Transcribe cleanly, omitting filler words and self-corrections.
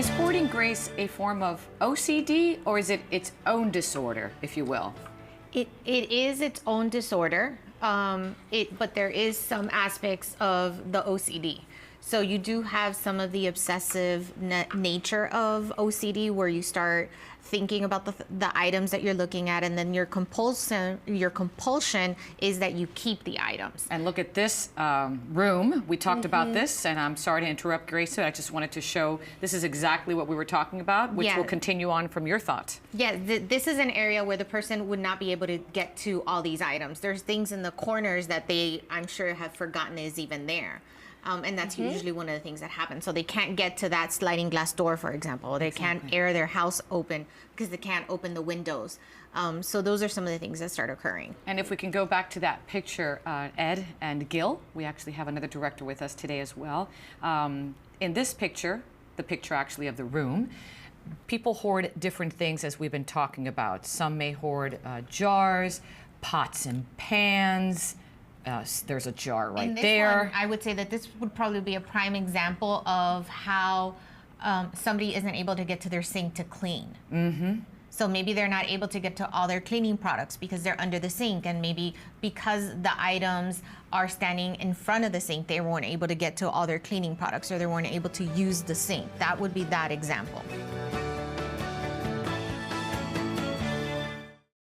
Is hoarding, Grace, a form of OCD, or is it its own disorder, if you will? It is its own disorder, but there is some aspects of the OCD. So you do have some of the obsessive nature of OCD, where you start thinking about the items that you're looking at, and then your compulsion is that you keep the items. And look at this room. We talked about this, and I'm sorry to interrupt, Grace, but I just wanted to show this is exactly what we were talking about, which will continue on from your thought. Yeah, this is an area where the person would not be able to get to all these items. There's things in the corners that they, I'm sure, have forgotten is even there. And that's usually one of the things that happens. So they can't get to that sliding glass door, for example. They can't air their house open because they can't open the windows. So those are some of the things that start occurring. And if we can go back to that picture, Ed and Gil, we actually have another director with us today as well. In this picture, the picture actually of the room, people hoard different things, as we've been talking about. Some may hoard jars, pots and pans. There's a jar right there. One, I would say that this would probably be a prime example of how somebody isn't able to get to their sink to clean. So maybe they're not able to get to all their cleaning products because they're under the sink, and maybe because the items are standing in front of the sink, they weren't able to get to all their cleaning products, or they weren't able to use the sink. That would be that example.